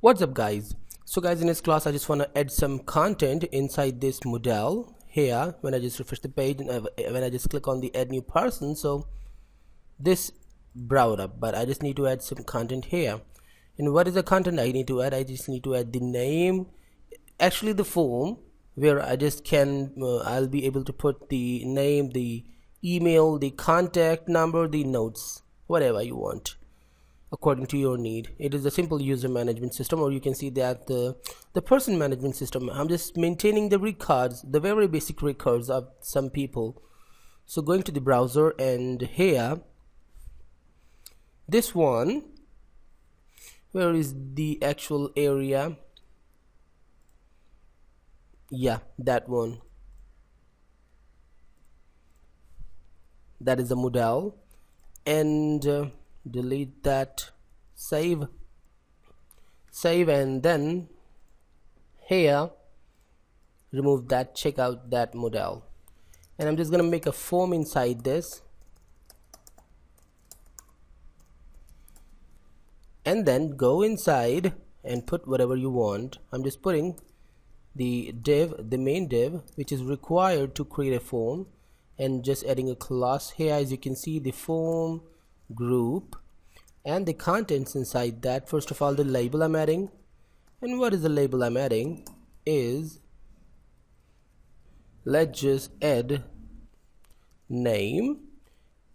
What's up guys? So guys, in this class I just want to add some content inside this Modal here. When I just refresh the page and when I just click on the add new person, so this brought up, but I just need to add some content here. And what is the content I need to add? I just need to add the name, actually the form where I just can I'll be able to put the name, the email, the contact number, the notes, whatever you want according to your need. It is a simple user management system, or you can see that the person management system. I'm just maintaining the records, the very basic records of some people. So going to the browser, and here this one, where is the actual area? Yeah, that one, that is the Modal. And delete that, save, and then here remove that, check out that Modal. And I'm just gonna make a form inside this, and then go inside and put whatever you want. I'm just putting the div, the main div, which is required to create a form, and just adding a class here. As you can see, the form group and the contents inside that. First of all, the label I'm adding. And what is the label I'm adding is, let's just add name,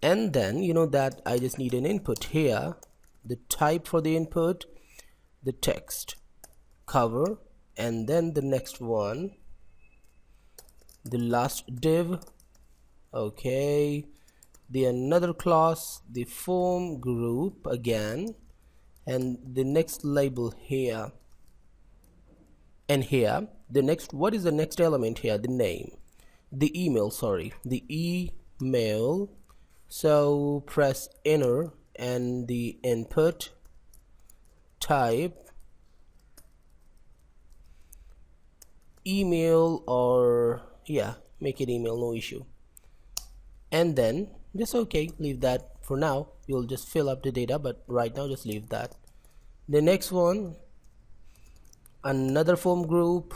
and then you know that I just need an input here, the type for the input, the text, cover, and then the next one, the last div, okay, the another class, the form group again, and the next label here, and here the next, what is the next element here? The name, the email, sorry, the email. So press enter, and the input type email, or yeah, make it email, no issue. And then just okay, leave that for now. You'll just fill up the data, but right now just leave that. The next one, another form group,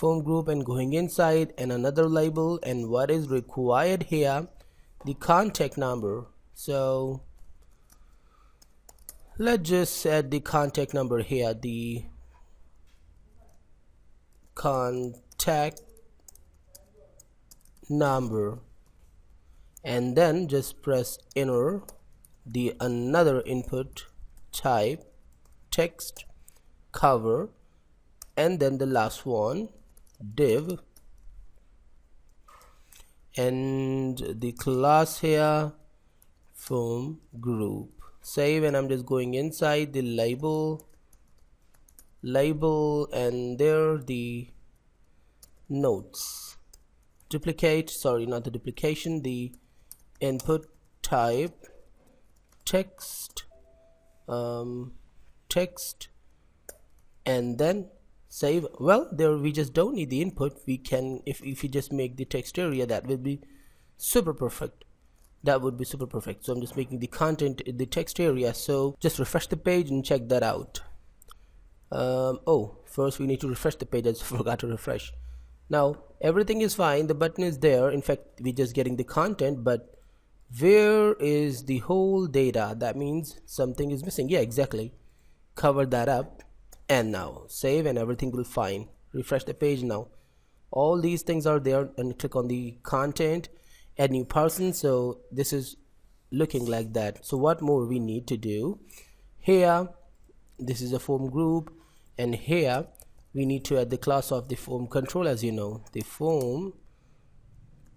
and going inside, and another label, and what is required here, the contact number. So let's just add the contact number here, the contact number, and then just press enter, the another input type, text, cover, and then the last one, div, and the class here, form group. Save, and I'm just going inside the label, and there the notes, duplicate, sorry, not the duplication, the input type, text, text, and then save. Well, there we just don't need the input. We can, if you just make the text area, that will be super perfect. That would be super perfect. So I'm just making the content in the text area. So just refresh the page and check that out. Oh, first we need to refresh the page. I just forgot to refresh. Now everything is fine, the button is there. In fact, we're just getting the content, but where is the whole data? That means something is missing. Yeah, exactly. Cover that up, and now save, and everything will fine. Refresh the page now. All these things are there, and click on the content, add new person. So this is looking like that. So what more we need to do here? This is a form group, and here we need to add the class of the form control, as you know, the form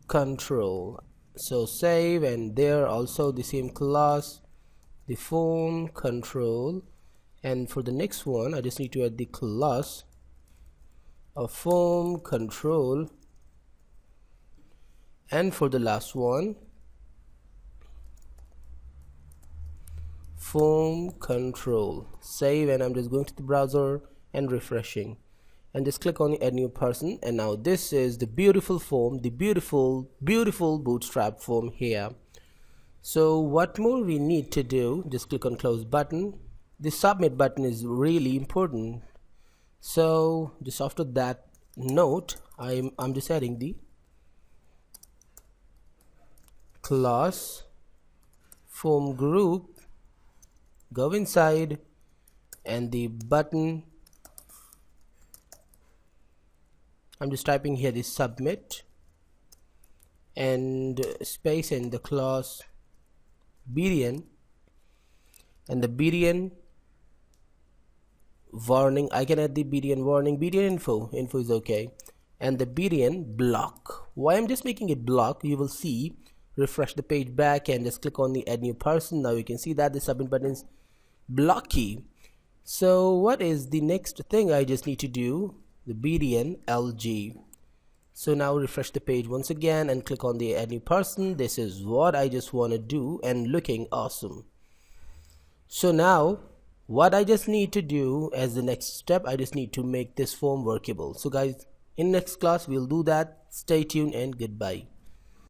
control. So save, and there also the same class, the form control. And for the next one, I just need to add the class of form control. And for the last one, form control. Save, and I'm just going to the browser and refreshing, and just click on add new person. And now this is the beautiful form, the beautiful bootstrap form here. So what more we need to do, just click on close button. The submit button is really important. So just after that note, I'm just adding the class form group, go inside, and the button, I'm just typing here the submit and space and the class boolean, and the boolean warning, I can add the boolean warning, boolean info is okay, and the boolean block. Why I'm just making it block, you will see, refresh the page back and just click on the add new person. Now you can see that the submit button is blocky. So what is the next thing I just need to do? The boolean LG. So now refresh the page once again and click on the add new person. This is what I just want to do, and looking awesome. So now what I just need to do as the next step, I just need to make this form workable. So guys, in next class we'll do that. Stay tuned and goodbye.